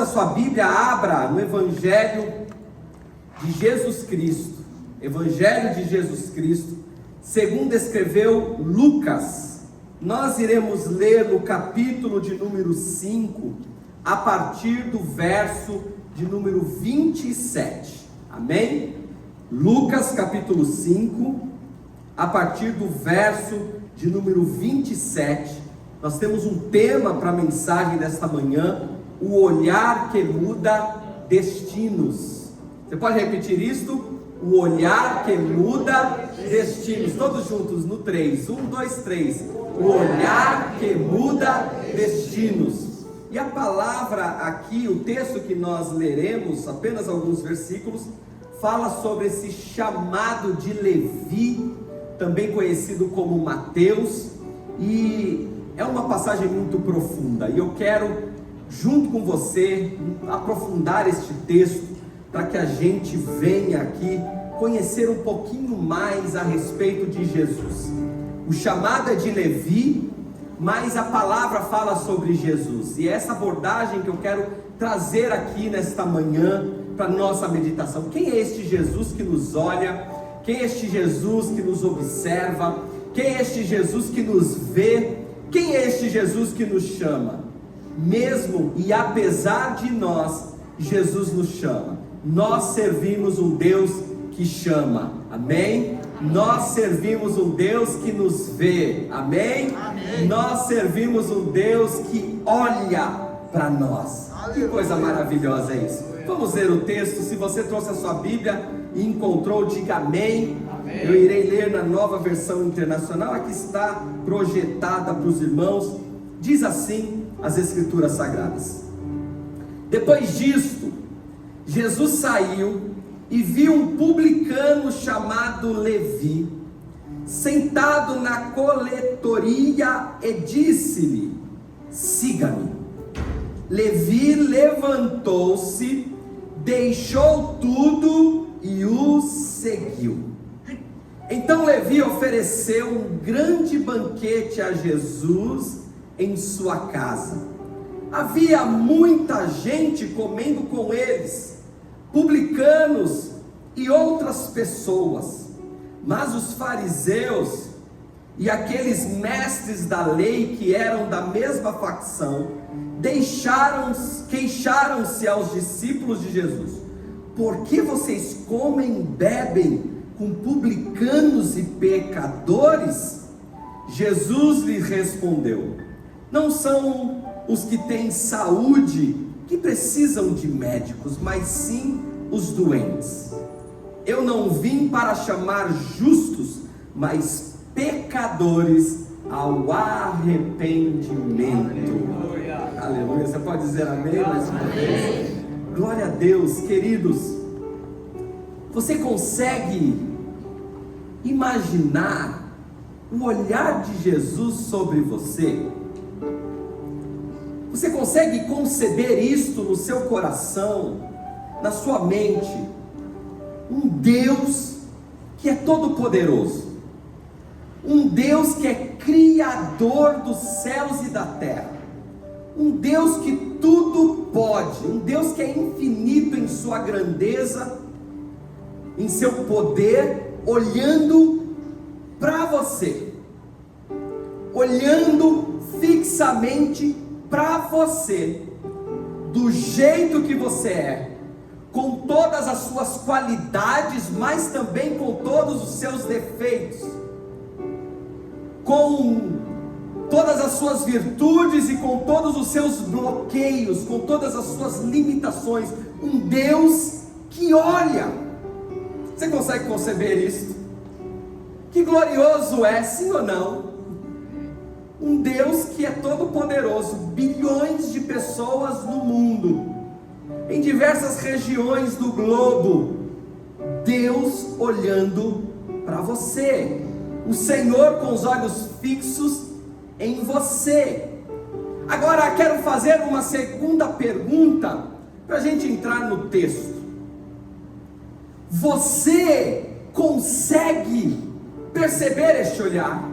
A sua Bíblia, abra no Evangelho de Jesus Cristo. Evangelho de Jesus Cristo, segundo escreveu Lucas. Nós iremos ler no capítulo de número 5, a partir do verso de número 27. Amém? Lucas capítulo 5, a partir do verso de número 27. Nós temos um tema para a mensagem desta manhã: o olhar que muda destinos. Você pode repetir isto? O olhar que muda destinos. Todos juntos no 3. 1, 2, 3. O olhar que muda destinos. E a palavra aqui, o texto que nós leremos, apenas alguns versículos, fala sobre esse chamado de Levi, também conhecido como Mateus, e é uma passagem muito profunda, e eu quero, junto com você, aprofundar este texto, para que a gente venha aqui conhecer um pouquinho mais a respeito de Jesus. O chamado é de Levi, mas a palavra fala sobre Jesus, e é essa abordagem que eu quero trazer aqui nesta manhã, para nossa meditação. Quem é este Jesus que nos olha? Quem é este Jesus que nos observa? Quem é este Jesus que nos vê? Quem é este Jesus que nos chama? Mesmo e apesar de nós, Jesus nos chama. Nós servimos um Deus que chama, amém? Nós servimos um Deus que nos vê, amém? Amém. Nós servimos um Deus que olha para nós. Que coisa maravilhosa é isso. Vamos ler o texto. Se você trouxe a sua Bíblia e encontrou, diga amém. Amém. Eu irei ler na Nova Versão Internacional, aqui está projetada para os irmãos. Diz assim as Escrituras Sagradas: depois disto, Jesus saiu e viu um publicano chamado Levi sentado na coletoria e disse-lhe: siga-me. Levi levantou-se, deixou tudo e o seguiu. Então Levi ofereceu um grande banquete a Jesus em sua casa. Havia muita gente comendo com eles, publicanos e outras pessoas. Mas os fariseus e aqueles mestres da lei que eram da mesma facção queixaram-se aos discípulos de Jesus: por que vocês comem e bebem com publicanos e pecadores? Jesus lhe respondeu: não são os que têm saúde que precisam de médicos, mas sim os doentes. Eu não vim para chamar justos, mas pecadores ao arrependimento. Aleluia. Você pode dizer amém mais uma vez? Glória a Deus. Queridos, você consegue imaginar o olhar de Jesus sobre você? Você consegue conceber isto no seu coração, na sua mente? Um Deus que é todo poderoso, um Deus que é criador dos céus e da terra, um Deus que tudo pode, um Deus que é infinito em sua grandeza, em seu poder, olhando para você, olhando fixamente para você, do jeito que você é, com todas as suas qualidades, mas também com todos os seus defeitos, com todas as suas virtudes e com todos os seus bloqueios, com todas as suas limitações. Um Deus que olha. Você consegue conceber isso? Que glorioso é, sim ou não? Um Deus que é todo poderoso, bilhões de pessoas no mundo, em diversas regiões do globo, Deus olhando para você, o Senhor com os olhos fixos em você. Agora quero fazer uma segunda pergunta, para a gente entrar no texto. Você consegue perceber este olhar?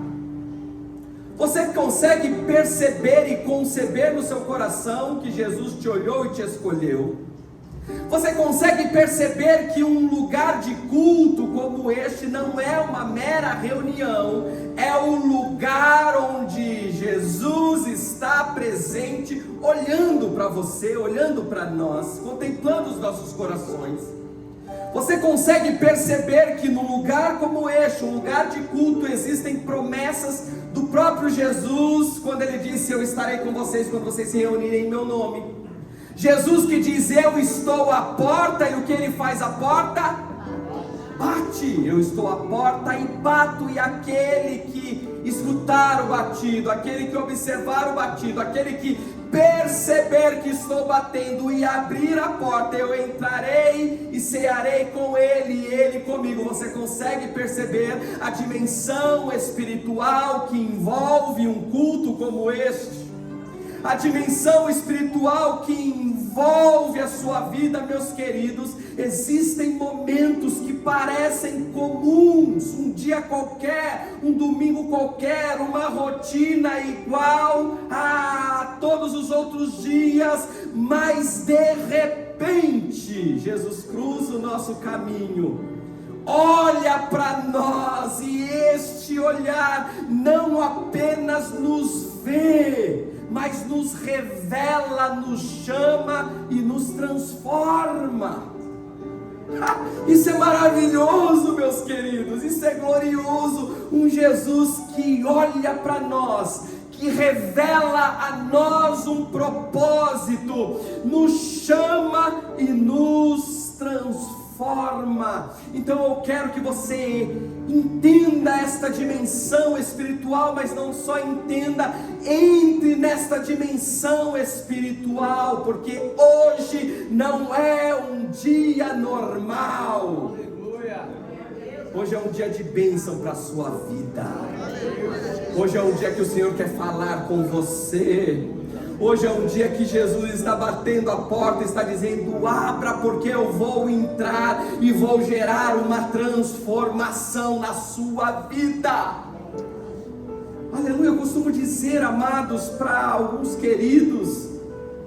Você consegue perceber e conceber no seu coração que Jesus te olhou e te escolheu? Você consegue perceber que um lugar de culto como este não é uma mera reunião, é um lugar onde Jesus está presente, olhando para você, olhando para nós, contemplando os nossos corações? Você consegue perceber que num lugar como este, um lugar de culto, existem promessas do próprio Jesus, quando ele disse: eu estarei com vocês quando vocês se reunirem em meu nome? Jesus que diz: eu estou à porta, e o que ele faz à porta? Bate. Eu estou à porta e bato, e aquele que escutar o batido, aquele que observar o batido, aquele que perceber que estou batendo e abrir a porta, eu entrarei e cearei com ele e ele comigo. Você consegue perceber a dimensão espiritual que envolve um culto como este? A dimensão espiritual que envolve a sua vida, meus queridos. Existem momentos que parecem comuns, um dia qualquer, um domingo qualquer, uma rotina igual a todos os outros dias, mas de repente, Jesus cruza o nosso caminho, olha para nós, e este olhar não apenas nos vê, mas nos revela, nos chama e nos transforma. Isso é maravilhoso, meus queridos, isso é glorioso. Um Jesus que olha para nós, que revela a nós um propósito, nos chama e nos transforma. Então eu quero que você entenda esta dimensão espiritual, mas não só entenda, entre nesta dimensão espiritual, porque hoje não é um dia normal. Hoje é um dia de bênção para a sua vida. Hoje é um dia que o Senhor quer falar com você. Hoje é um dia que Jesus está batendo a porta, está dizendo: abra, porque eu vou entrar e vou gerar uma transformação na sua vida. Aleluia. Eu costumo dizer, amados, para alguns queridos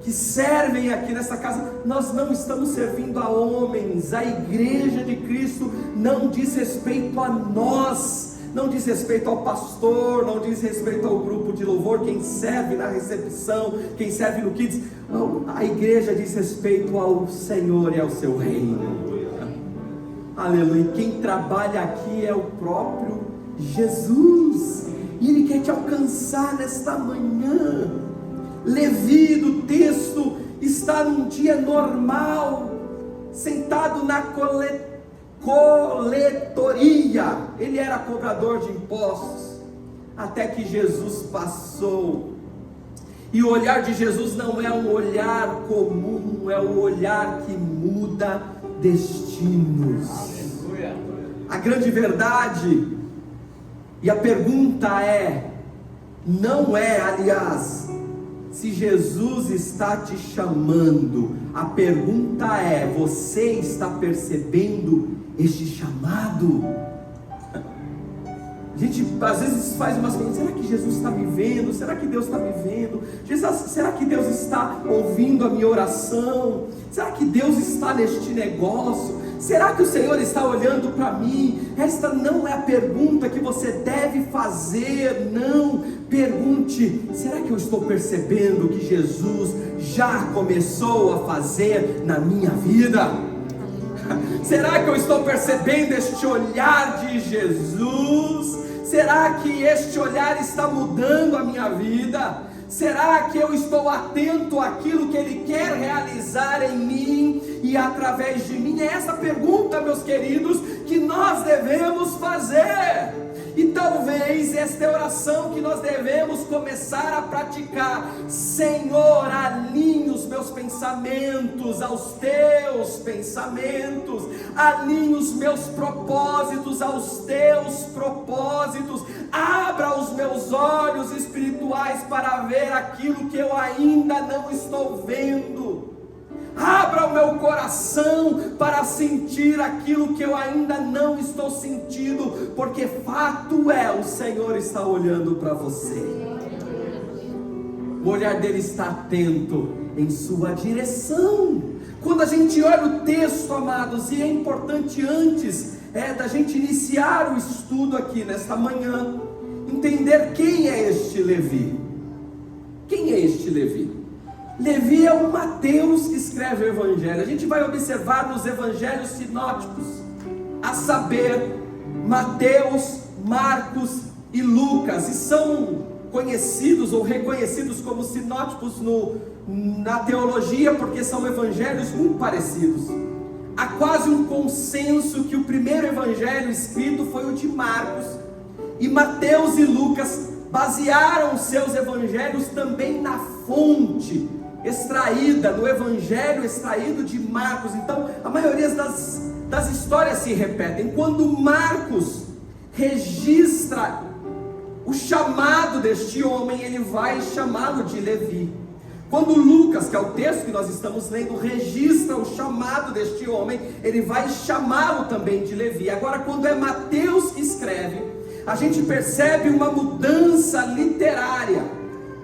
que servem aqui nessa casa, nós não estamos servindo a homens. A igreja de Cristo não diz respeito a nós, não diz respeito ao pastor, não diz respeito ao grupo de louvor, quem serve na recepção, quem serve no Kids. Não, a igreja diz respeito ao Senhor e ao seu reino. Aleluia. Quem trabalha aqui é o próprio Jesus, e Ele quer te alcançar nesta manhã. Levi, do texto, está num dia normal, sentado na coletoria. Ele era cobrador de impostos, até que Jesus passou. E o olhar de Jesus não é um olhar comum, é um olhar que muda destinos. Aleluia. A grande verdade, e a pergunta é, não é, aliás, se Jesus está te chamando, a pergunta é: você está percebendo este chamado? A gente às vezes faz umas coisas: será que Jesus está me vendo? Será que Deus está me vendo? Será que Deus está ouvindo a minha oração? Será que Deus está neste negócio? Será que o Senhor está olhando para mim? Esta não é a pergunta que você deve fazer. Não, pergunte: será que eu estou percebendo o que Jesus já começou a fazer na minha vida? Será que eu estou percebendo este olhar de Jesus? Será que este olhar está mudando a minha vida? Será que eu estou atento àquilo que Ele quer realizar em mim e através de mim? É essa pergunta, meus queridos, que nós devemos fazer. E talvez esta é a oração que nós devemos começar a praticar: Senhor, alinhe os meus pensamentos aos teus pensamentos, alinhe os meus propósitos aos teus propósitos, abra os meus olhos espirituais para ver aquilo que eu ainda não estou vendo, abra o meu coração para sentir aquilo que eu ainda não estou sentindo, porque fato é, o Senhor está olhando para você. O olhar dele está atento em sua direção. Quando a gente olha o texto, amados, e é importante antes da gente iniciar o estudo aqui nesta manhã, entender quem é este Levi. Quem é este Levi? Levi é o Mateus que escreve o Evangelho. A gente vai observar nos Evangelhos sinóticos, a saber, Mateus, Marcos e Lucas, e são conhecidos ou reconhecidos como sinóticos na teologia, porque são evangelhos muito parecidos. Há quase um consenso que o primeiro evangelho escrito foi o de Marcos, e Mateus e Lucas basearam seus evangelhos também na fonte extraída, no evangelho extraído de Marcos. Então a maioria das histórias se repetem. Quando Marcos registra o chamado deste homem, ele vai chamá-lo de Levi. Quando Lucas, que é o texto que nós estamos lendo, registra o chamado deste homem, ele vai chamá-lo também de Levi. Agora, quando é Mateus que escreve, a gente percebe uma mudança literária.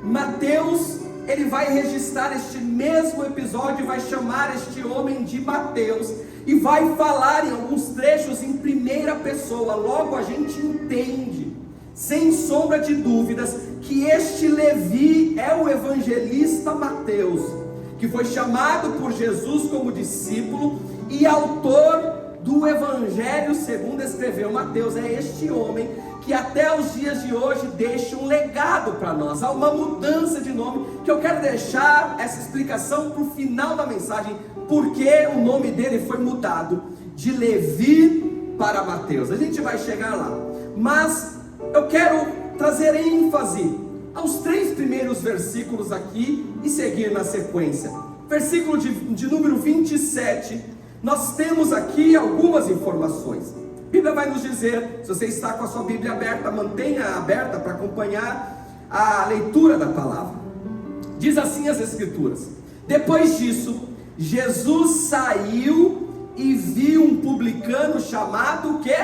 Mateus, ele vai registrar este mesmo episódio e vai chamar este homem de Mateus, e vai falar em alguns trechos em primeira pessoa. Logo a gente entende, sem sombra de dúvidas, que este Levi é o evangelista Mateus, que foi chamado por Jesus como discípulo e autor do evangelho segundo escreveu Mateus. É este homem que até os dias de hoje deixa um legado para nós. Há uma mudança de nome, que eu quero deixar essa explicação para o final da mensagem, porque o nome dele foi mudado de Levi para Mateus. A gente vai chegar lá, mas eu quero trazer ênfase aos 3 primeiros versículos aqui e seguir na sequência. Versículo de número 27, nós temos aqui algumas informações. A Bíblia vai nos dizer, se você está com a sua Bíblia aberta, mantenha aberta para acompanhar a leitura da palavra. Diz assim as Escrituras: depois disso, Jesus saiu e viu um publicano chamado que?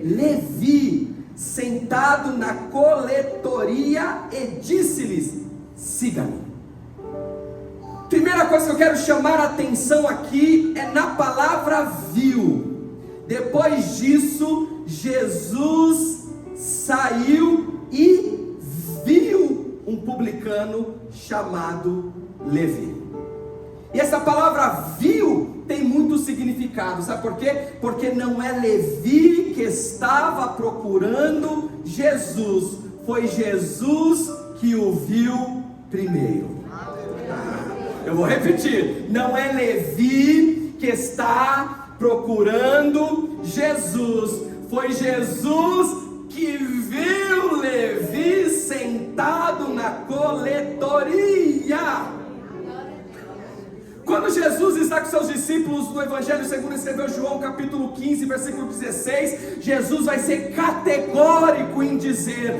Levi, sentado na coletoria, e disse-lhes: siga-me. Primeira coisa que eu quero chamar a atenção aqui é na palavra viu. Depois disso, Jesus saiu e viu um publicano chamado Levi. E essa palavra viu tem muito significado, sabe por quê? Porque não é Levi que estava procurando Jesus, foi Jesus que o viu primeiro. Eu vou repetir, não é Levi que está procurando Jesus, foi Jesus que viu Levi sentado na coletoria. Quando Jesus está com seus discípulos no Evangelho segundo escreveu João, capítulo 15, versículo 16, Jesus vai ser categórico em dizer: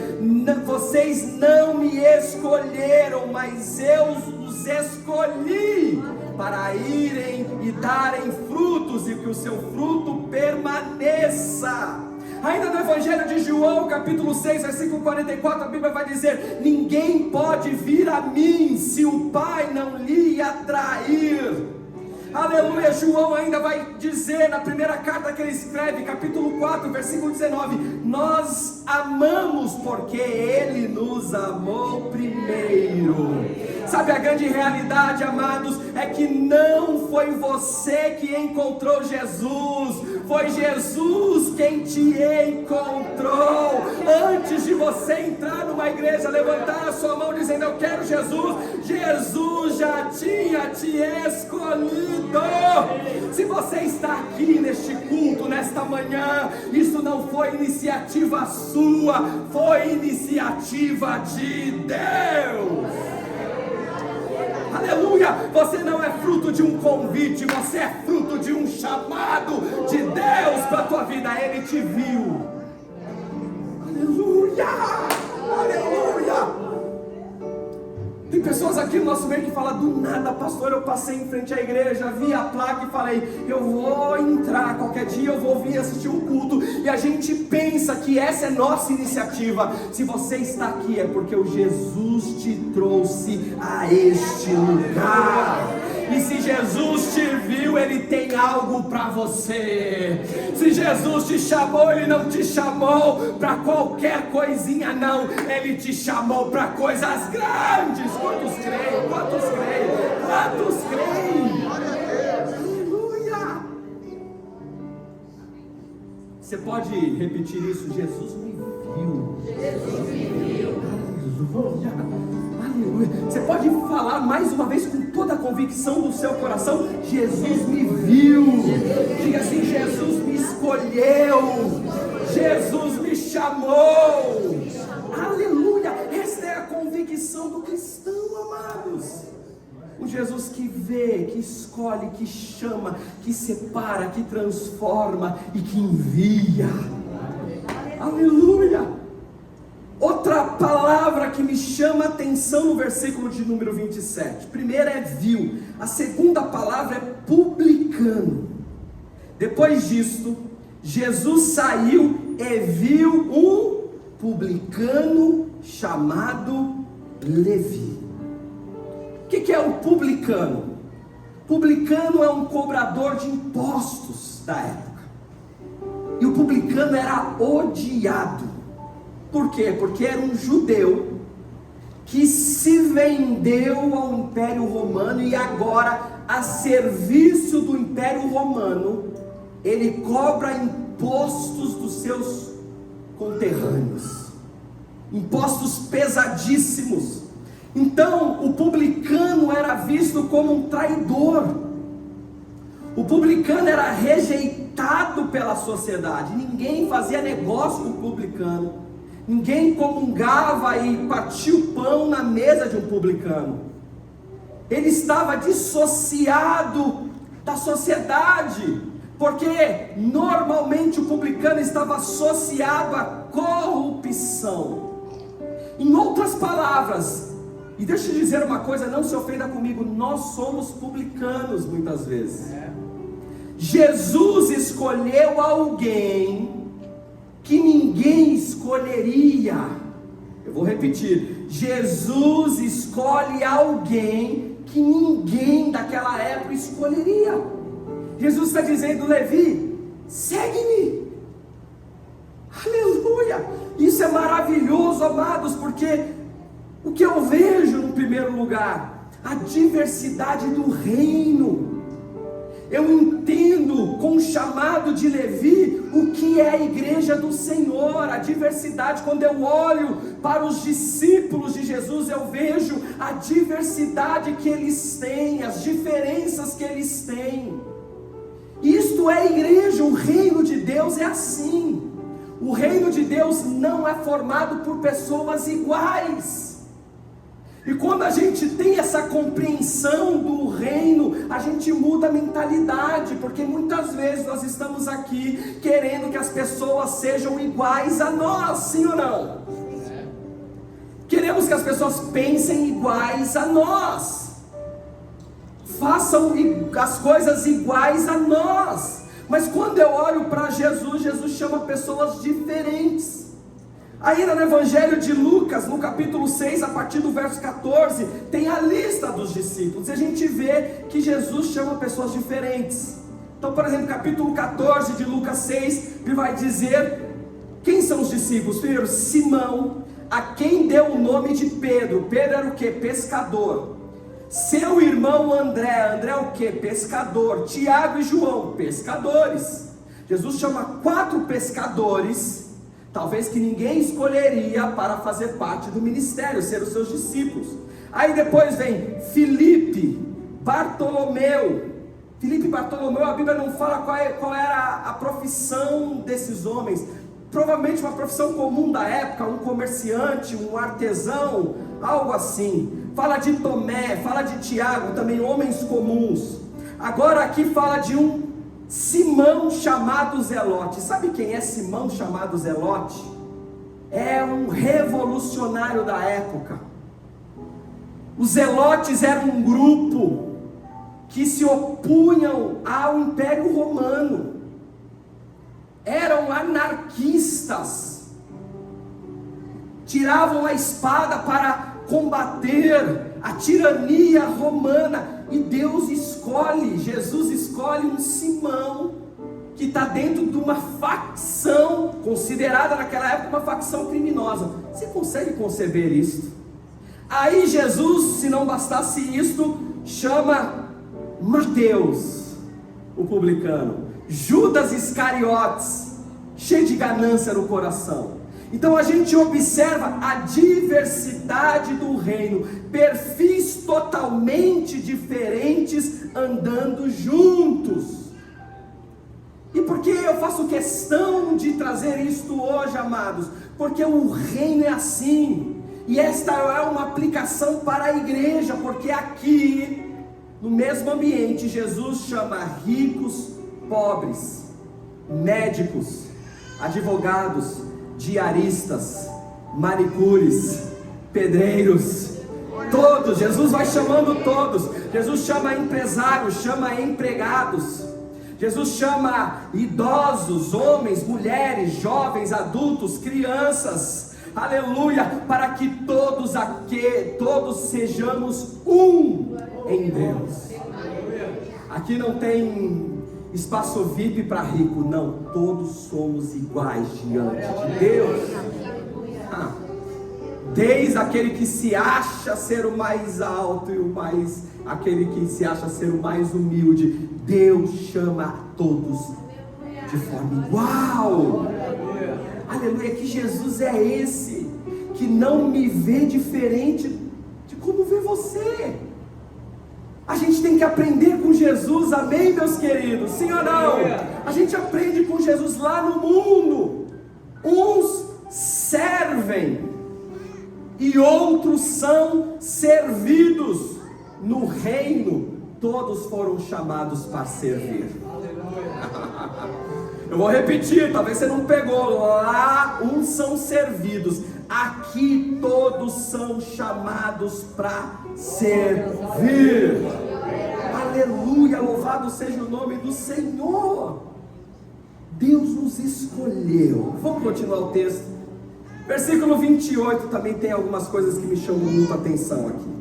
vocês não me escolheram, mas eu os escolhi para irem e darem frutos, e que o seu fruto permaneça. Ainda no Evangelho de João, capítulo 6, versículo 44, a Bíblia vai dizer: ninguém pode vir a mim se o Pai não lhe atrair. Aleluia. João ainda vai dizer na primeira carta que ele escreve, capítulo 4, versículo 19: nós amamos porque Ele nos amou primeiro. Sabe, a grande realidade, amados, é que não foi você que encontrou Jesus, foi Jesus quem te encontrou. Antes de você entrar numa igreja, levantar a sua mão dizendo: eu quero Jesus, Jesus já tinha te escolhido. Se você está aqui neste culto, nesta manhã, isso não foi iniciativa sua, foi iniciativa de Deus. Aleluia. Você não é fruto de um convite, você é fruto de um chamado de Deus para a tua vida. Ele te viu. Aleluia. Aleluia. Tem pessoas aqui no nosso meio que falam: do nada, pastor, eu passei em frente à igreja, vi a placa e falei: eu vou entrar, qualquer dia eu vou vir assistir um culto. E a gente pensa que essa é nossa iniciativa. Se você está aqui é porque o Jesus te trouxe a este lugar. E se Jesus te viu, Ele tem algo para você. Se Jesus te chamou, Ele não te chamou para qualquer coisinha não. Ele te chamou para coisas grandes. Quantos creem? Quantos creem? Quantos creem? Aleluia! Você pode repetir isso? Jesus me viu. Jesus me viu. Aleluia. Aleluia. Você pode falar mais uma vez com toda a convicção do seu coração: Jesus me viu. Diga assim: Jesus me escolheu. Jesus me chamou. Aleluia. Esta é a convicção do cristão, amados. Um Jesus que vê, que escolhe, que chama, que separa, que transforma e que envia. Aleluia. Outra palavra que me chama a atenção no versículo de número 27. Primeira é viu. A segunda palavra é publicano. Depois disto, Jesus saiu e viu um publicano chamado Levi. O que é um publicano? Publicano é um cobrador de impostos da época. E o publicano era odiado. Por quê? Porque era um judeu que se vendeu ao Império Romano e agora, a serviço do Império Romano, ele cobra impostos dos seus conterrâneos, impostos pesadíssimos. Então, o publicano era visto como um traidor. O publicano era rejeitado pela sociedade. Ninguém fazia negócio com o publicano. Ninguém comungava e partia o pão na mesa de um publicano. Ele estava dissociado da sociedade, porque normalmente o publicano estava associado à corrupção. Em outras palavras, e deixa eu dizer uma coisa, não se ofenda comigo, nós somos publicanos muitas vezes. Jesus escolheu alguém que ninguém escolheria. Eu vou repetir: Jesus escolhe alguém que ninguém daquela época escolheria. Jesus está dizendo: Levi, segue-me. Aleluia. Isso é maravilhoso, amados, porque o que eu vejo no primeiro lugar? A diversidade do reino. Eu entendo com o chamado de Levi o que é a igreja do Senhor, a diversidade. Quando eu olho para os discípulos de Jesus, eu vejo a diversidade que eles têm, as diferenças que eles têm. Isto é a igreja, o reino de Deus é assim. O reino de Deus não é formado por pessoas iguais. E quando a gente tem essa compreensão do reino, a gente muda a mentalidade, porque muitas vezes nós estamos aqui querendo que as pessoas sejam iguais a nós, sim ou não? Queremos que as pessoas pensem iguais a nós, façam as coisas iguais a nós. Mas quando eu olho para Jesus, Jesus chama pessoas diferentes. Ainda no Evangelho de Lucas, no capítulo 6, a partir do verso 14, tem a lista dos discípulos, e a gente vê que Jesus chama pessoas diferentes. Então, por exemplo, capítulo 14 de Lucas 6, ele vai dizer quem são os discípulos. Primeiro, Simão, a quem deu o nome de Pedro. Pedro era o que? Pescador. Seu irmão André. André é o que? Pescador. Tiago e João, pescadores. Jesus chama 4 pescadores, talvez que ninguém escolheria para fazer parte do ministério, ser os seus discípulos. Aí depois vem Filipe, Bartolomeu. Filipe e Bartolomeu, a Bíblia não fala qual era a profissão desses homens. Provavelmente uma profissão comum da época, um comerciante, um artesão, algo assim. Fala de Tomé, fala de Tiago, também homens comuns. Agora aqui fala de um Simão chamado Zelote. Sabe quem é Simão chamado Zelote? É um revolucionário da época. Os zelotes eram um grupo que se opunham ao Império Romano, eram anarquistas, tiravam a espada para combater a tirania romana, e Deus escolhe, Jesus escolhe um Simão, que está dentro de uma facção, considerada naquela época uma facção criminosa. Você consegue conceber isso? Aí Jesus, se não bastasse isto, chama Mateus, o publicano, Judas Iscariotes, cheio de ganância no coração. Então a gente observa a diversidade do reino, perfis totalmente diferentes andando juntos. E por que eu faço questão de trazer isto hoje, amados? Porque o reino é assim, e esta é uma aplicação para a igreja, porque aqui, no mesmo ambiente, Jesus chama ricos, pobres, médicos, advogados, diaristas, manicures, pedreiros, todos. Jesus vai chamando todos. Jesus chama empresários, chama empregados. Jesus chama idosos, homens, mulheres, jovens, adultos, crianças, aleluia, para que todos sejamos um em Deus. Aqui não tem espaço VIP para rico, não, todos somos iguais diante de Deus. Desde aquele que se acha ser o mais alto e aquele que se acha ser o mais humilde, Deus chama a todos de forma igual. Aleluia, que Jesus é esse, que não me vê diferente de como vê você. A gente tem que aprender com Jesus, amém, meus queridos? Sim ou não? A gente aprende com Jesus lá no mundo. Uns servem e outros são servidos. No reino, todos foram chamados para servir. Eu vou repetir, talvez você não pegou. Lá uns são servidos, aqui todos são chamados para servir. Aleluia, louvado seja o nome do Senhor. Deus nos escolheu. Vamos continuar o texto. Versículo 28 também tem algumas coisas que me chamam muito a atenção aqui.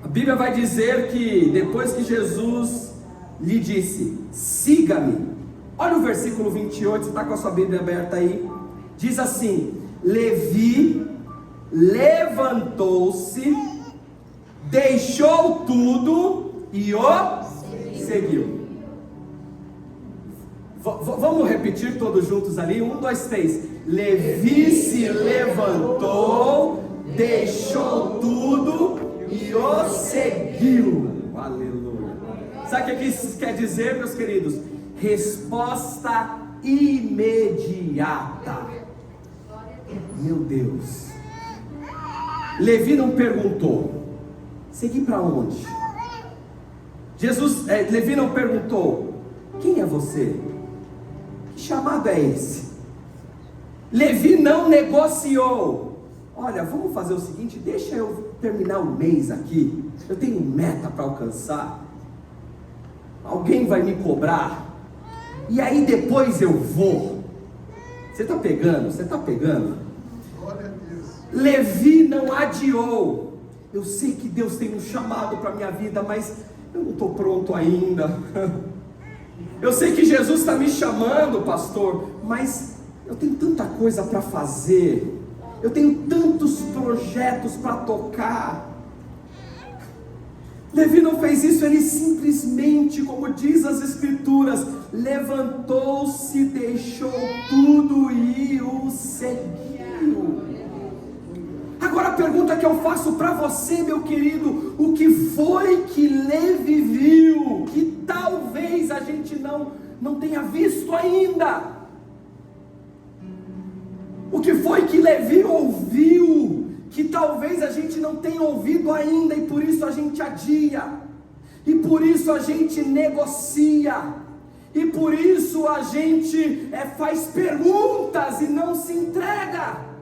A Bíblia vai dizer que depois que Jesus lhe disse, siga-me. Olha o versículo 28, você está com a sua Bíblia aberta aí. Diz assim: Levi levantou-se, deixou tudo e o seguiu. Vamos repetir todos juntos ali? 1, 2, 3. Levi se levantou, deixou tudo e o seguiu. Aleluia. Sabe o que isso quer dizer, meus queridos? Resposta imediata. Meu Deus. Levi não perguntou, segui para onde? Levi não perguntou, quem é você? Que chamado é esse? Levi não negociou. Olha, vamos fazer o seguinte, deixa eu terminar o mês aqui, eu tenho meta para alcançar, alguém vai me cobrar, e aí depois eu vou. Você está pegando? Você está pegando? Levi não adiou. Eu sei que Deus tem um chamado para a minha vida, mas eu não estou pronto ainda. Eu sei que Jesus está me chamando, pastor, mas eu tenho tanta coisa para fazer, eu tenho tantos projetos para tocar. Levi não fez isso, ele simplesmente, como diz as Escrituras, levantou-se, deixou tudo e o seguiu. Agora a pergunta que eu faço para você, meu querido, o que foi que Levi viu, que talvez a gente não tenha visto ainda? O que foi que Levi ouviu, que talvez a gente não tenha ouvido ainda, e por isso a gente adia, e por isso a gente negocia, e por isso a gente faz perguntas e não se entrega?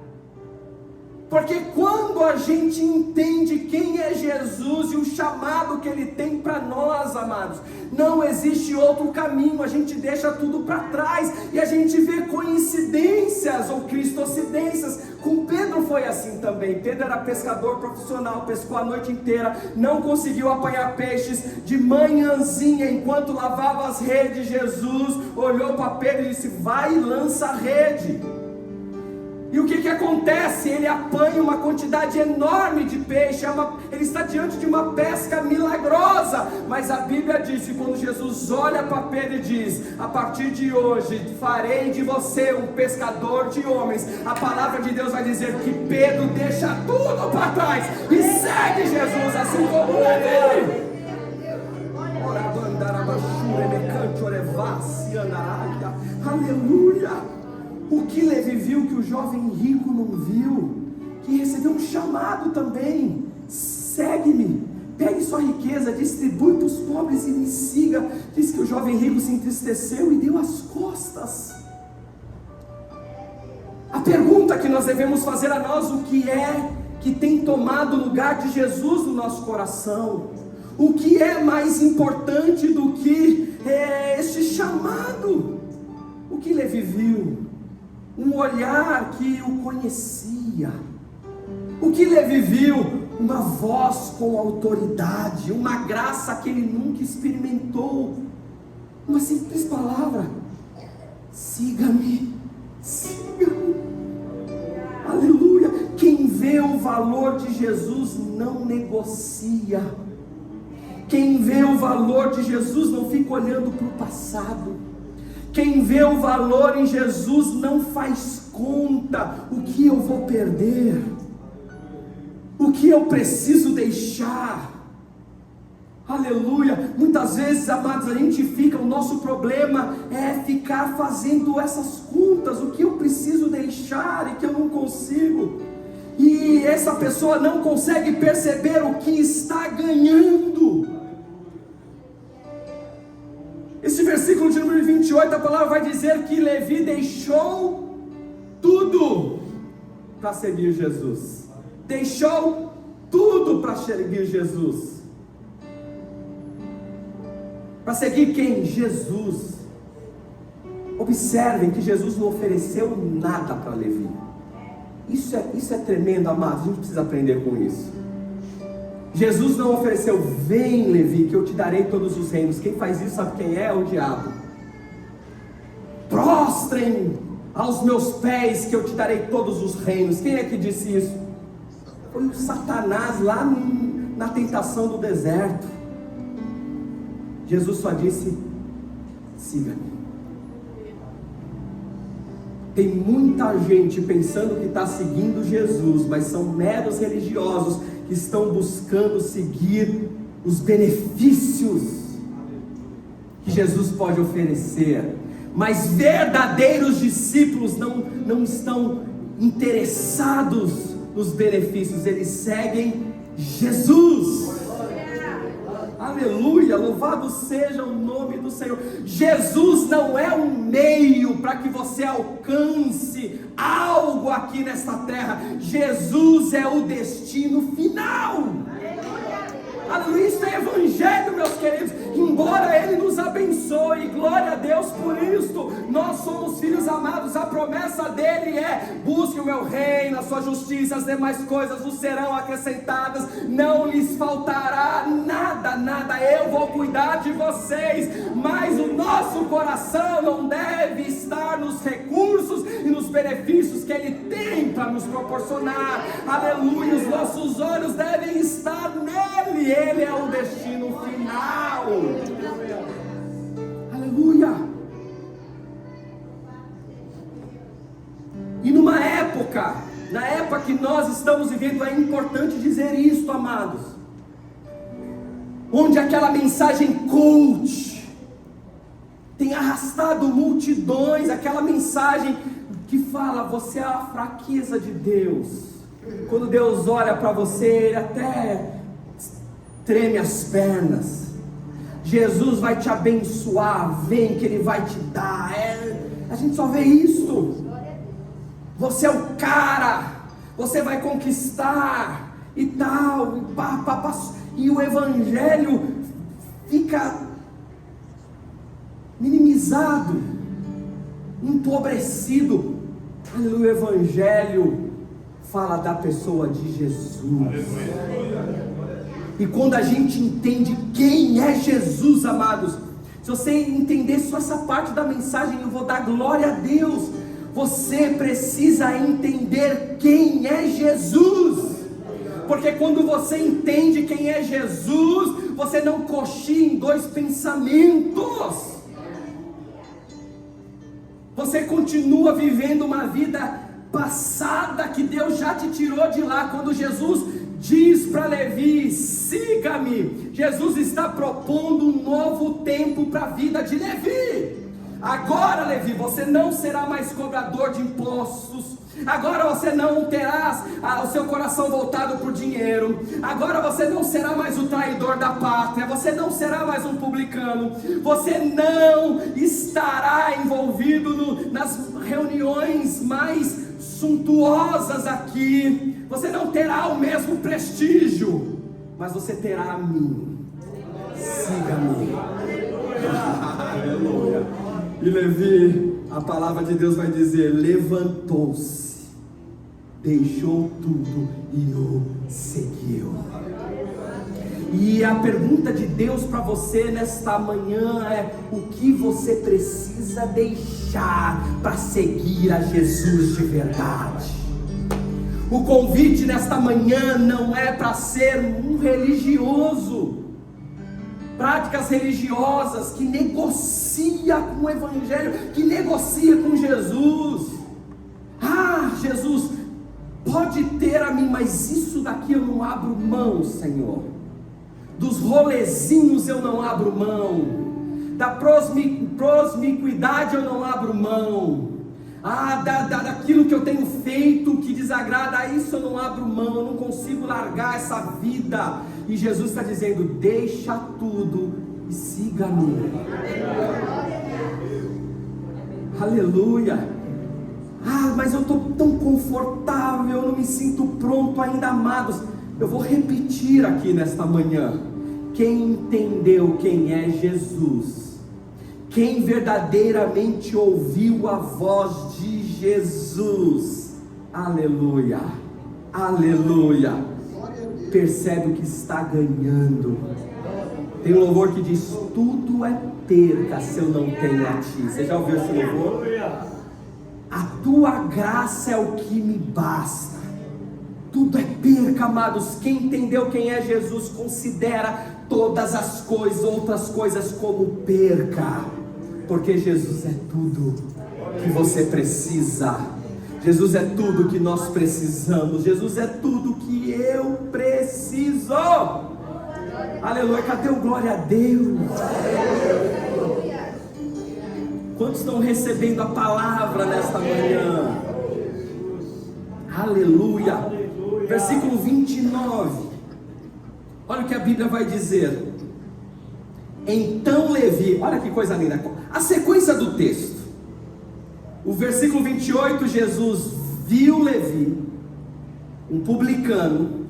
Porque quando a gente entende quem é Jesus e o chamado que Ele tem para nós, amados, não existe outro caminho, a gente deixa tudo para trás, e a gente vê coincidências ou cristocidências. Com Pedro foi assim também. Pedro era pescador profissional, pescou a noite inteira, não conseguiu apanhar peixes. De manhãzinha, enquanto lavava as redes, Jesus olhou para Pedro e disse: vai e lança a rede. E o que acontece? Ele apanha uma quantidade enorme de peixe, ele está diante de uma pesca milagrosa. Mas a Bíblia diz que quando Jesus olha para Pedro e diz: a partir de hoje farei de você um pescador de homens, a palavra de Deus vai dizer que Pedro deixa tudo para trás e segue Jesus, assim como Levi. Aleluia. O que Levi viu que o jovem rico não viu? Que recebeu um chamado também: segue-me, pegue sua riqueza, distribui para os pobres e me siga. Diz que o jovem rico se entristeceu e deu as costas. A pergunta que nós devemos fazer a nós: o que é que tem tomado o lugar de Jesus no nosso coração? O que é mais importante do que este chamado? O que Levi viu? Um olhar que o conhecia. O que Levi viu? Uma voz com autoridade, uma graça que ele nunca experimentou. Uma simples palavra: siga-me, siga-me. Aleluia. Quem vê o valor de Jesus não negocia. Quem vê o valor de Jesus não fica olhando para o passado. Quem vê o valor em Jesus não faz conta: o que eu vou perder, o que eu preciso deixar. Aleluia. Muitas vezes, amados, a gente fica, o nosso problema é ficar fazendo essas contas: o que eu preciso deixar e que eu não consigo. E essa pessoa não consegue perceber o que está ganhando. Esse versículo de número 28, a palavra vai dizer que Levi deixou tudo para seguir Jesus. Deixou tudo para seguir Jesus. Para seguir quem? Jesus. Observem que Jesus não ofereceu nada para Levi. Isso é tremendo, amados. A gente precisa aprender com isso. Jesus não ofereceu: vem, Levi, que eu te darei todos os reinos. Quem faz isso sabe quem é? O diabo. Prostrem aos meus pés que eu te darei todos os reinos. Quem é que disse isso? Foi o Satanás lá na tentação do deserto. Jesus só disse: siga-me. Tem muita gente pensando que está seguindo Jesus, mas são meros religiosos que estão buscando seguir os benefícios que Jesus pode oferecer. Mas verdadeiros discípulos não estão interessados nos benefícios, eles seguem Jesus. Aleluia, louvado seja o nome do Senhor. Jesus não é um meio para que você alcance algo aqui nesta terra. Jesus é o destino final. Aleluia, isso é evangelho, meus queridos. Embora Ele nos abençoe, glória a Deus por isto. Nós somos filhos amados. A promessa dele é: busque o meu reino, a sua justiça, as demais coisas vos serão acrescentadas. Não lhes faltará nada, nada. Eu vou cuidar de vocês. Mas o nosso coração não deve estar nos recursos e nos benefícios que Ele tem para nos proporcionar. Aleluia, os nossos olhos devem estar nele. Ele é o destino final. Aleluia. E na época que nós estamos vivendo, é importante dizer isto, amados, onde aquela mensagem coach tem arrastado multidões, aquela mensagem que fala: você é a fraqueza de Deus. Quando Deus olha para você, Ele até treme as pernas. Jesus vai te abençoar, vem que Ele vai te dar. A gente só vê isso. Você é o cara, você vai conquistar e tal, e o evangelho fica minimizado, empobrecido. O evangelho fala da pessoa de Jesus. E quando a gente entende quem é Jesus, amados, se você entender só essa parte da mensagem, eu vou dar glória a Deus. Você precisa entender quem é Jesus, porque quando você entende quem é Jesus, você não cochila em dois pensamentos. Você continua vivendo uma vida passada que Deus já te tirou de lá. Quando Jesus diz para Levi: siga-me, Jesus está propondo um novo tempo para a vida de Levi. Agora, Levi, você não será mais cobrador de impostos. Agora você não terá o seu coração voltado por dinheiro. Agora você não será mais o traidor da pátria. Você não será mais um publicano. Você não estará envolvido nas reuniões mais suntuosas aqui. Você não terá o mesmo prestígio, mas você terá a mim. Siga-me. Aleluia. E Levi, a palavra de Deus vai dizer: levantou-se, deixou tudo e o seguiu. E a pergunta de Deus para você nesta manhã é: o que você precisa deixar para seguir a Jesus de verdade? O convite nesta manhã não é para ser um religioso, práticas religiosas que negocia com o evangelho, que negocia com Jesus. Jesus, pode ter a mim, mas isso daqui eu não abro mão, Senhor. Dos rolezinhos eu não abro mão, da promiscuidade eu não abro mão, daquilo que eu tenho feito que desagrada, isso eu não abro mão, eu não consigo largar essa vida. E Jesus está dizendo: deixa tudo e siga-me. Aleluia. Mas eu estou tão confortável, eu não me sinto pronto ainda, amados. Eu vou repetir aqui nesta manhã: quem entendeu quem é Jesus, quem verdadeiramente ouviu a voz de Jesus, aleluia, aleluia, percebe o que está ganhando. Tem um louvor que diz: tudo é perca se eu não tenho a ti. Você já ouviu esse louvor? A tua graça é o que me basta. Tudo é perca, amados. Quem entendeu quem é Jesus considera todas as coisas, outras coisas, como perca, porque Jesus é tudo que você precisa. Jesus é tudo que nós precisamos. Jesus é tudo que eu preciso. Aleluia. Cadê o glória a Deus? Quantos estão recebendo a palavra nesta manhã? Aleluia. Versículo 29. Olha o que a Bíblia vai dizer. Então Levi, olha que coisa linda, a sequência do texto. O versículo 28, Jesus viu Levi, um publicano,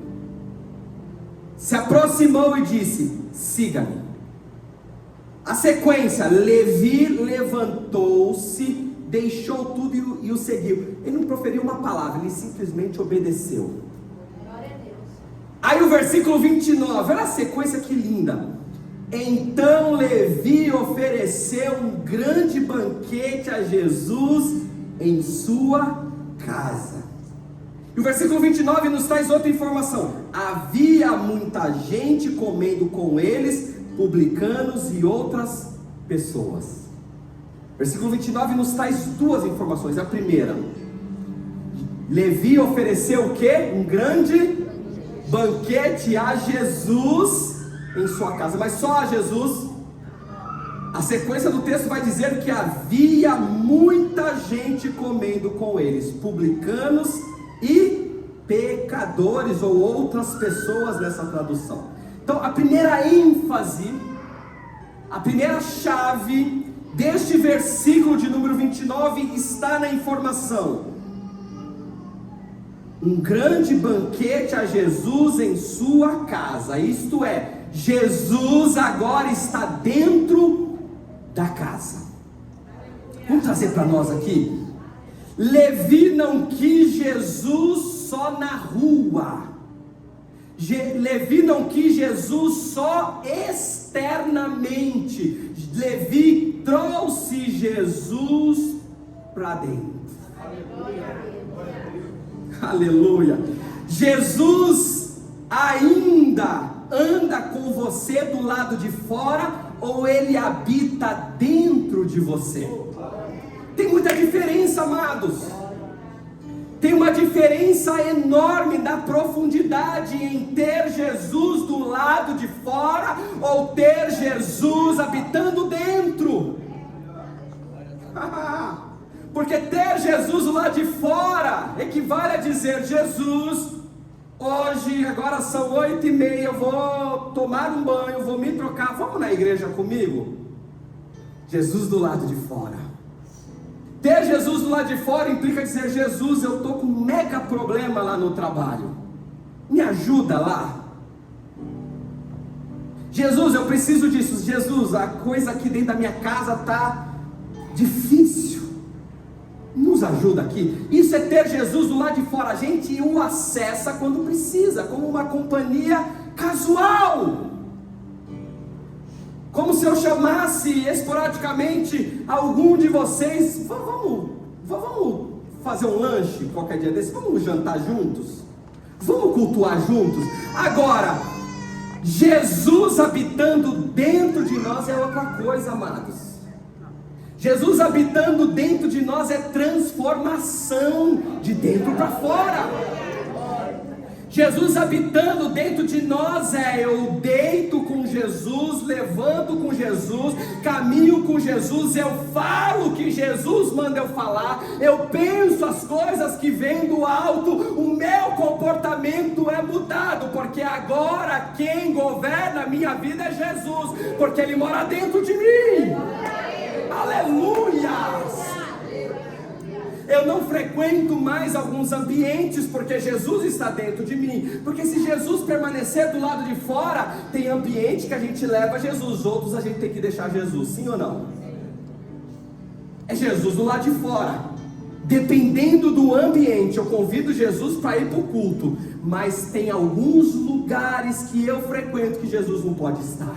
se aproximou e disse: siga-me. A sequência: Levi levantou-se, deixou tudo e o seguiu. Ele não proferiu uma palavra, ele simplesmente obedeceu. Aí o versículo 29, olha a sequência que linda. Então Levi ofereceu um grande banquete a Jesus em sua casa. E o versículo 29 nos traz outra informação: havia muita gente comendo com eles, publicanos e outras pessoas. Versículo 29 nos traz duas informações. A primeira: Levi ofereceu o quê? Um grande banquete a Jesus em sua casa, mas só a Jesus. A sequência do texto vai dizer que havia muita gente comendo com eles, publicanos e pecadores, ou outras pessoas nessa tradução. Então a primeira ênfase, a primeira chave deste versículo de número 29 está na informação: um grande banquete a Jesus em sua casa. Isto é, Jesus agora está dentro da casa. Vamos trazer para nós aqui. Levi não quis Jesus só na rua. Levi não quis Jesus só externamente. Levi trouxe Jesus para dentro. Aleluia. Jesus ainda anda com você do lado de fora, ou ele habita dentro de você? Tem muita diferença, amados. Tem uma diferença enorme na profundidade em ter Jesus do lado de fora ou ter Jesus habitando dentro. Porque ter Jesus do lado de fora equivale a dizer: Jesus, hoje, agora são 8h30, eu vou tomar um banho, vou me trocar, vamos na igreja comigo? Jesus do lado de fora. Ter Jesus do lado de fora implica dizer: Jesus, eu estou com um mega problema lá no trabalho, me ajuda lá. Jesus, eu preciso disso. Jesus, a coisa aqui dentro da minha casa está difícil, nos ajuda aqui. Isso é ter Jesus do lado de fora. A gente o acessa quando precisa, como uma companhia casual, como se eu chamasse esporadicamente algum de vocês: vamos fazer um lanche qualquer dia desse, vamos jantar juntos, vamos cultuar juntos. Agora, Jesus habitando dentro de nós é outra coisa, amados. Jesus habitando dentro de nós é transformação de dentro para fora. Jesus habitando dentro de nós é: eu deito com Jesus, levanto com Jesus, caminho com Jesus, eu falo o que Jesus manda eu falar, eu penso as coisas que vêm do alto, o meu comportamento é mudado, porque agora quem governa a minha vida é Jesus, porque Ele mora dentro de mim. Aleluia! Eu não frequento mais alguns ambientes porque Jesus está dentro de mim. Porque se Jesus permanecer do lado de fora, tem ambiente que a gente leva Jesus, outros a gente tem que deixar Jesus, sim ou não? É Jesus do lado de fora. Dependendo do ambiente, eu convido Jesus para ir para o culto, mas tem alguns lugares que eu frequento que Jesus não pode estar.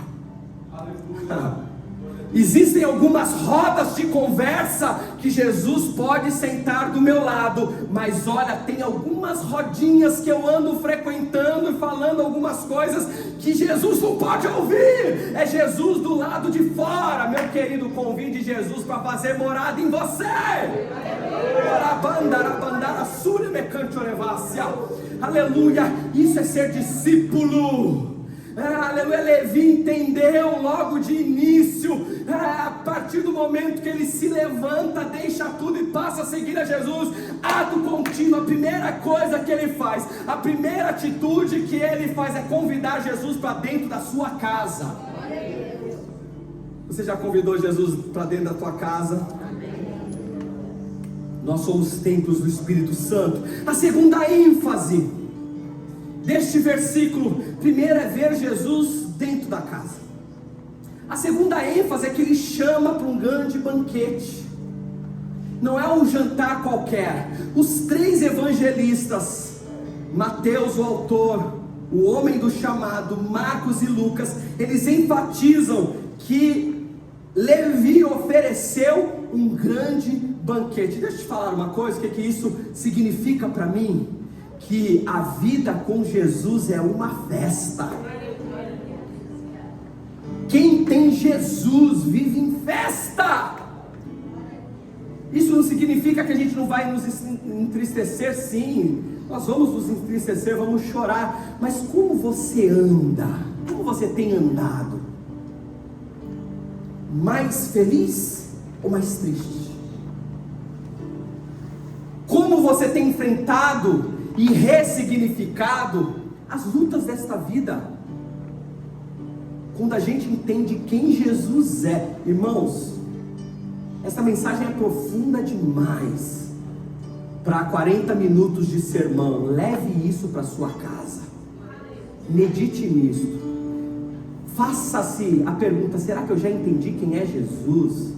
Existem algumas rodas de conversa que Jesus pode sentar do meu lado, mas olha, tem algumas rodinhas que eu ando frequentando e falando algumas coisas que Jesus não pode ouvir. É Jesus do lado de fora. Meu querido, convide Jesus para fazer morada em você. Aleluia, isso é ser discípulo. Aleluia. Levi entendeu logo de início, a partir do momento que ele se levanta, deixa tudo e passa a seguir a Jesus, ato contínuo, a primeira coisa que ele faz, a primeira atitude que ele faz é convidar Jesus para dentro da sua casa. Você já convidou Jesus para dentro da tua casa? Nós somos templos do Espírito Santo. A segunda ênfase deste versículo, primeiro é ver Jesus dentro da casa. A segunda ênfase é que ele chama para um grande banquete. Não é um jantar qualquer. Os três evangelistas, Mateus, o autor, o homem do chamado, Marcos e Lucas, eles enfatizam que Levi ofereceu um grande banquete. Deixa eu te falar uma coisa, o que isso significa para mim? Que a vida com Jesus é uma festa. Quem tem Jesus vive em festa. Isso não significa que a gente não vai nos entristecer. Sim, nós vamos nos entristecer, vamos chorar, mas como você anda? Como você tem andado? Mais feliz ou mais triste? Como você tem enfrentado e ressignificado as lutas desta vida? Quando a gente entende quem Jesus é, irmãos, essa mensagem é profunda demais, para 40 minutos de sermão. Leve isso para sua casa. Medite nisso. Faça-se a pergunta: será que eu já entendi quem é Jesus?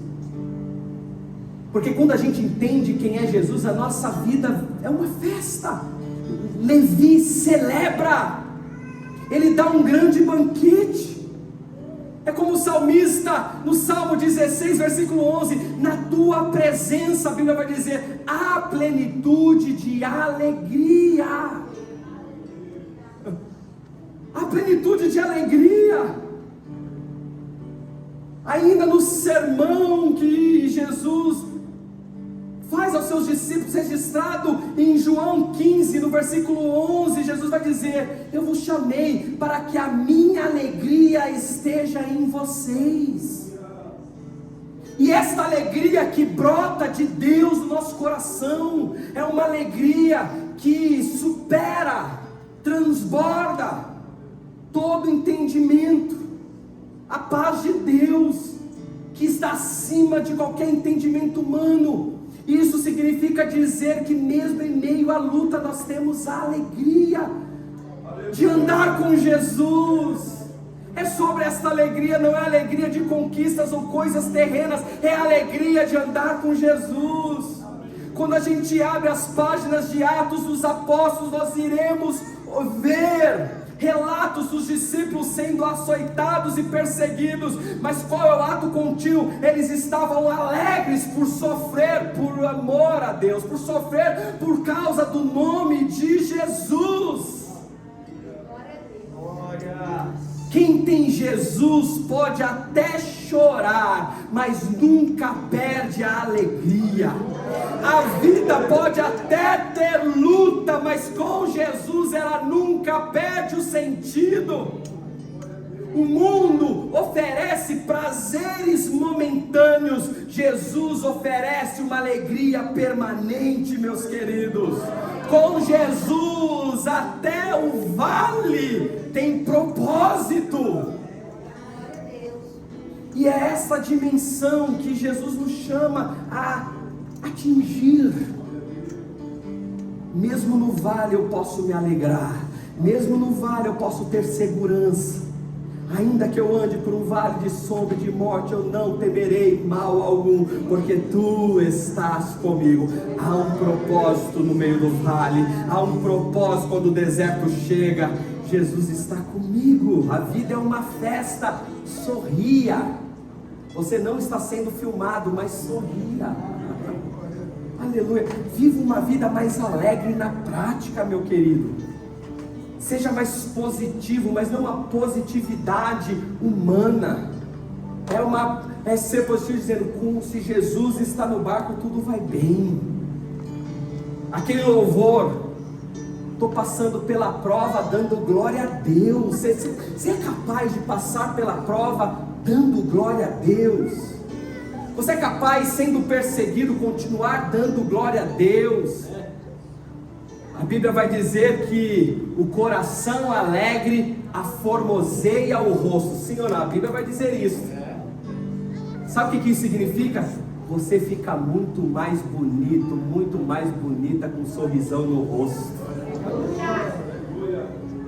Porque quando a gente entende quem é Jesus, a nossa vida é uma festa. Levi celebra, ele dá um grande banquete. É como o salmista, no Salmo 16, versículo 11: na tua presença, a Bíblia vai dizer, há plenitude de alegria. A plenitude de alegria. Ainda no sermão que Jesus faz aos seus discípulos, registrado em João 15, no versículo 11, Jesus vai dizer: eu vos chamei para que a minha alegria esteja em vocês. E esta alegria que brota de Deus no nosso coração, é uma alegria que supera, transborda todo entendimento. A paz de Deus, que está acima de qualquer entendimento humano. Isso significa dizer que mesmo em meio à luta, nós temos a alegria de andar com Jesus. É sobre esta alegria, não é alegria de conquistas ou coisas terrenas, é a alegria de andar com Jesus. Quando a gente abre as páginas de Atos dos Apóstolos, nós iremos ver relatos dos discípulos sendo açoitados e perseguidos, mas qual é o ato contínuo? Eles estavam alegres por sofrer, por amor a Deus, por sofrer por causa do nome de Jesus. Quem tem Jesus pode até chorar, mas nunca perde a alegria. A vida pode até ter luta, mas com Jesus ela nunca perde o sentido. O mundo oferece prazeres momentâneos, Jesus oferece uma alegria permanente, meus queridos. Com Jesus até o vale tem propósito. E é essa dimensão que Jesus nos chama a atingir. Mesmo no vale eu posso me alegrar, mesmo no vale eu posso ter segurança. Ainda que eu ande por um vale de sombra e de morte, eu não temerei mal algum, porque tu estás comigo. Há um propósito no meio do vale, há um propósito quando o deserto chega. Jesus está comigo. A vida é uma festa. Sorria. Você não está sendo filmado, mas sorria. Aleluia. Viva uma vida mais alegre na prática, meu querido. Seja mais positivo, mas não uma positividade humana. É ser positivo dizendo, como se Jesus está no barco, tudo vai bem. Aquele louvor, estou passando pela prova dando glória a Deus. Você é capaz de passar pela prova dando glória a Deus? Você é capaz, sendo perseguido, continuar dando glória a Deus? A Bíblia vai dizer que o coração alegre aformoseia o rosto. Sim ou não? A Bíblia vai dizer isso. Sabe o que isso significa? Você fica muito mais bonito, muito mais bonita com um sorrisão no rosto.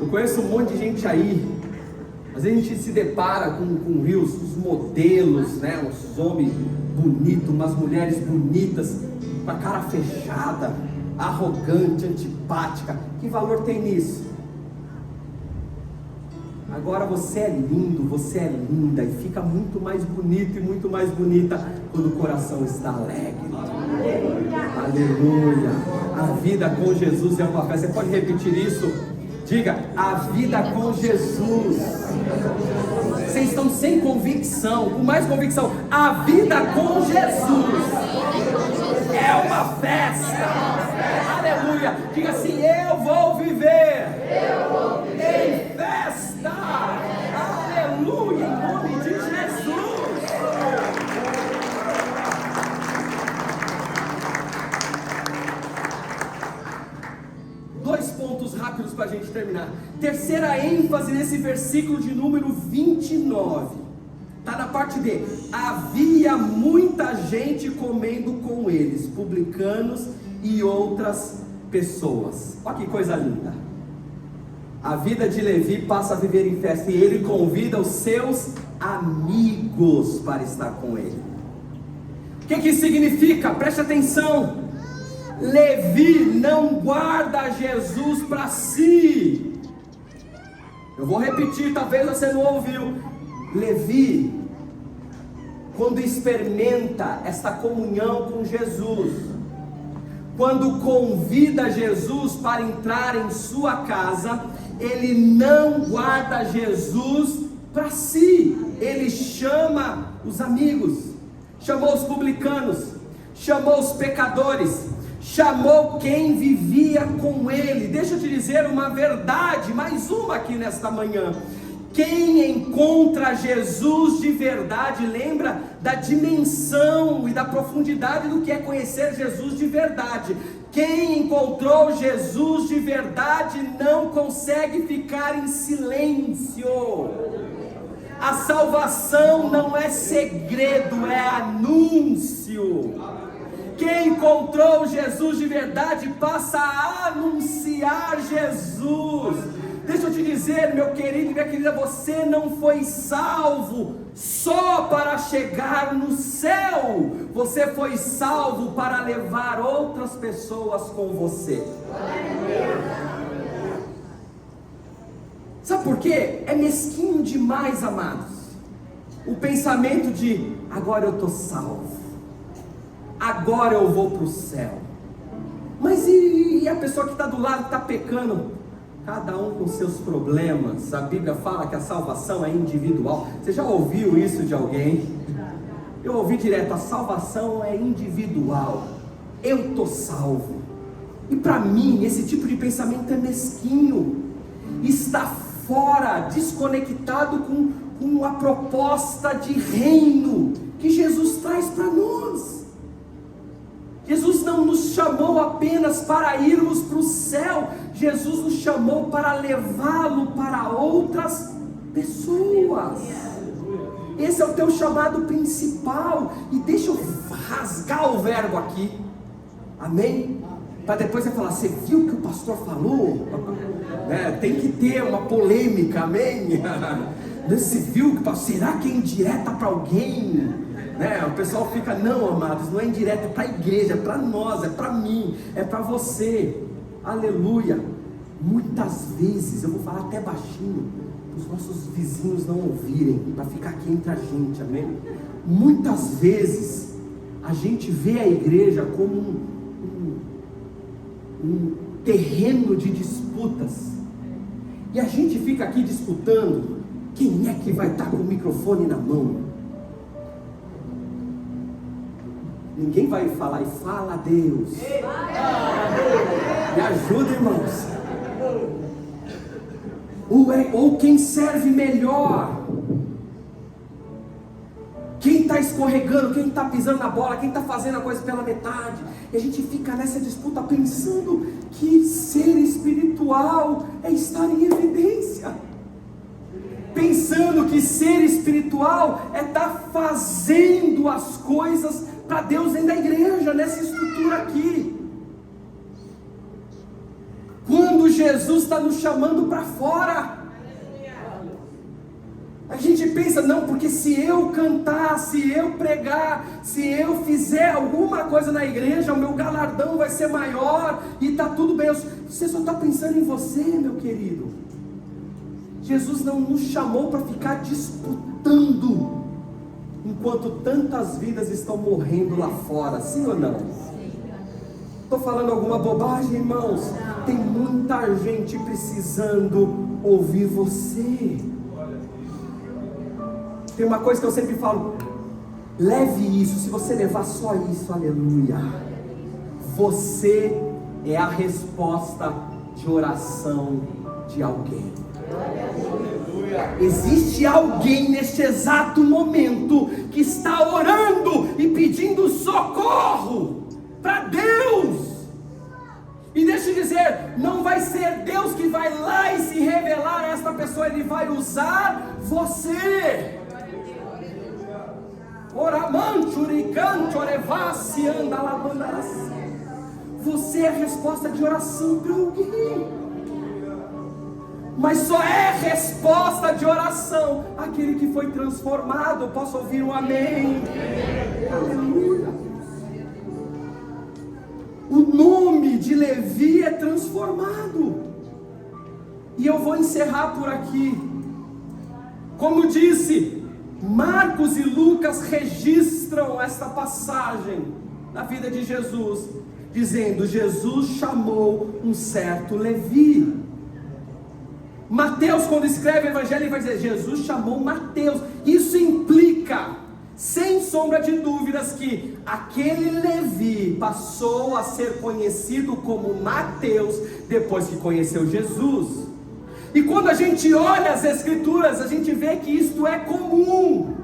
Eu conheço um monte de gente aí. Às vezes a gente se depara com os modelos, né? Uns homens bonitos, umas mulheres bonitas, com a cara fechada, arrogante, antipática. Que valor tem nisso? Agora você é lindo, você é linda, e fica muito mais bonito e muito mais bonita quando o coração está alegre. Aleluia. A vida com Jesus é uma festa. Você pode repetir isso? Diga, a vida com Jesus. Vocês estão sem convicção, com mais convicção. A vida com Jesus é uma festa. Aleluia. Diga assim, eu vou viver em festa. Aleluia, em nome de Jesus. Dois pontos rápidos para a gente terminar. Terceira ênfase nesse versículo de número 29. Está na parte D. Havia muita gente comendo com eles, publicanos e outras pessoas. Olha que coisa linda. A vida de Levi passa a viver em festa, e ele convida os seus amigos para estar com ele. O que significa? Preste atenção. Levi não guarda Jesus para si. Eu vou repetir, talvez você não ouviu. Levi, quando experimenta esta comunhão com Jesus, quando convida Jesus para entrar em sua casa, ele não guarda Jesus para si. Ele chama os amigos, chamou os publicanos, chamou os pecadores, chamou quem vivia com ele. Deixa eu te dizer uma verdade, mais uma aqui nesta manhã. Quem encontra Jesus de verdade, lembra da dimensão e da profundidade do que é conhecer Jesus de verdade. Quem encontrou Jesus de verdade não consegue ficar em silêncio. A salvação não é segredo, é anúncio. Quem encontrou Jesus de verdade passa a anunciar Jesus. Deixa eu te dizer, meu querido e minha querida, você não foi salvo só para chegar no céu. Você foi salvo para levar outras pessoas com você. Sabe por quê? É mesquinho demais, amados, o pensamento de agora eu estou salvo, agora eu vou para o céu. Mas e a pessoa que está do lado, que está pecando? Cada um com seus problemas. A Bíblia fala que a salvação é individual. Você já ouviu isso de alguém? Eu ouvi direto, a salvação é individual. Eu estou salvo. E para mim, esse tipo de pensamento é mesquinho. Está fora, desconectado com a proposta de reino que Jesus traz para nós. Jesus não nos chamou apenas para irmos para o céu, Jesus nos chamou para levá-lo para outras pessoas. Esse é o teu chamado principal. E deixa eu rasgar o verbo aqui, amém? Para depois você falar, você viu o que o pastor falou? Tem que ter uma polêmica, amém? Você viu que será que é indireta para alguém? O pessoal fica, não, amados, não é indireta, é para a igreja, é para nós, é para mim, é para você. Aleluia. Muitas vezes, eu vou falar até baixinho, para os nossos vizinhos não ouvirem, para ficar aqui entre a gente, amém? Muitas vezes a gente vê a igreja como um terreno de disputas, e a gente fica aqui disputando quem é que vai estar com o microfone na mão. Ninguém vai falar e fala a Deus. Me ajuda, irmãos. Ou quem serve melhor, quem está escorregando, quem está pisando na bola, quem está fazendo a coisa pela metade. E a gente fica nessa disputa pensando que ser espiritual é estar em evidência, pensando que ser espiritual é estar fazendo as coisas para Deus dentro da igreja, nessa estrutura aqui. Quando Jesus está nos chamando para fora, a gente pensa, não, porque se eu cantar, se eu pregar, se eu fizer alguma coisa na igreja, o meu galardão vai ser maior, e está tudo bem. Você só está pensando em você, meu querido. Jesus não nos chamou para ficar disputando, enquanto tantas vidas estão morrendo lá fora, sim ou não? Estou falando alguma bobagem, irmãos? Tem muita gente precisando ouvir você. Tem uma coisa que eu sempre falo, leve isso, se você levar só isso, aleluia, você é a resposta de oração de alguém. Existe alguém neste exato momento que está orando e pedindo socorro para Deus. E deixa eu dizer, não vai ser Deus que vai lá e se revelar a esta pessoa, Ele vai usar você. Você é resposta de oração para alguém. Mas só é resposta de oração aquele que foi transformado. Posso ouvir um amém? Aleluia. O nome de Levi é transformado. E eu vou encerrar por aqui. Como disse, Marcos e Lucas registram esta passagem na vida de Jesus, dizendo: Jesus chamou um certo Levi. Mateus, quando escreve o evangelho, ele vai dizer: Jesus chamou Mateus. Isso implica, sem sombra de dúvidas, que aquele Levi passou a ser conhecido como Mateus depois que conheceu Jesus. E quando a gente olha as escrituras, a gente vê que isto é comum.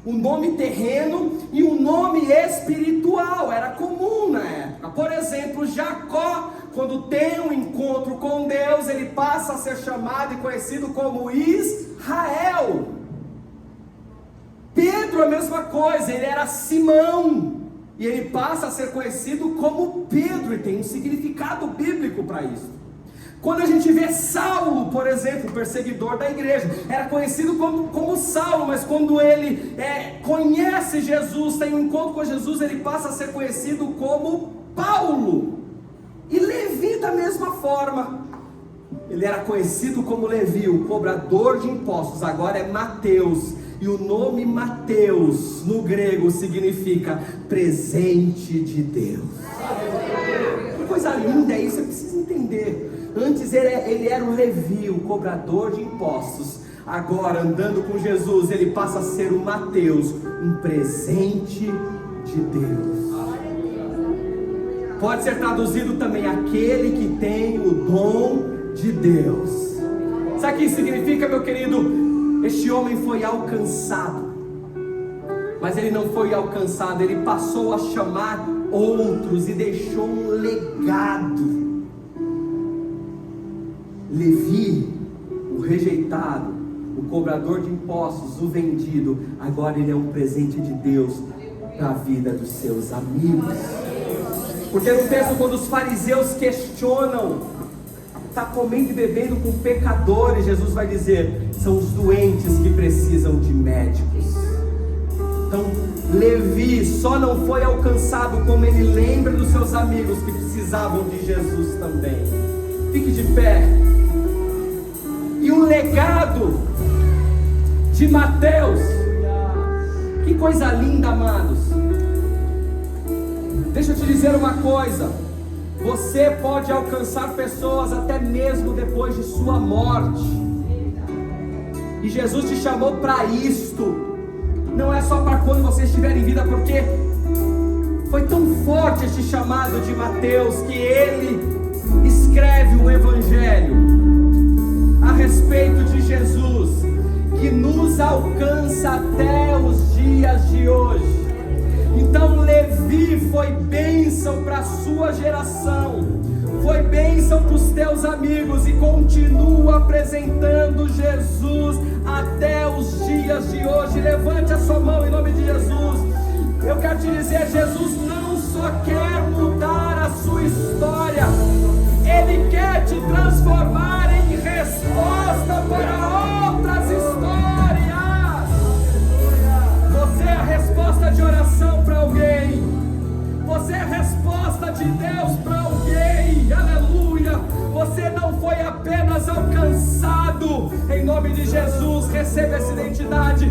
O nome terreno e o nome espiritual era comum na época. Por exemplo, Jacó, quando tem um encontro com Deus, ele passa a ser chamado e conhecido como Israel. Pedro, a mesma coisa, ele era Simão, e ele passa a ser conhecido como Pedro, e tem um significado bíblico para isso. Quando a gente vê Saulo, por exemplo, perseguidor da igreja, era conhecido como Saulo, mas quando ele conhece Jesus, tem um encontro com Jesus, ele passa a ser conhecido como Paulo. E Levi da mesma forma, ele era conhecido como Levi, o cobrador de impostos, agora é Mateus. E o nome Mateus no grego significa presente de Deus. Que coisa linda é isso, você precisa entender. Antes ele era o Levi, o cobrador de impostos. Agora, andando com Jesus, ele passa a ser o Mateus, um presente de Deus. Pode ser traduzido também aquele que tem o dom de Deus. Sabe o que isso significa, meu querido? Este homem foi alcançado, mas ele não foi alcançado, ele passou a chamar outros e deixou um legado. Levi, o rejeitado, o cobrador de impostos, o vendido, agora ele é um presente de Deus para a vida dos seus amigos. Porque no texto, quando os fariseus questionam, está comendo e bebendo com pecadores, Jesus vai dizer: são os doentes que precisam de médicos. Então Levi só não foi alcançado, como ele lembra dos seus amigos que precisavam de Jesus também. Fique de pé. E o legado de Mateus, que coisa linda, amados. Deixa eu te dizer uma coisa: você pode alcançar pessoas até mesmo depois de sua morte. E Jesus te chamou para isto. Não é só para quando você estiver em vida, porque foi tão forte este chamado de Mateus que ele escreve o evangelho a respeito de Jesus, que nos alcança até os dias de hoje. Então Levi foi bênção para a sua geração, foi bênção para os teus amigos, e continua apresentando Jesus até os dias de hoje. Levante a sua mão em nome de Jesus. Eu quero te dizer, Jesus não só quer mudar a sua história, Ele quer te transformar em resposta para outras histórias. Você é a resposta de oração para alguém. Você é a resposta de Deus para alguém. Aleluia. Você não foi apenas alcançado. Em nome de Jesus, receba essa identidade.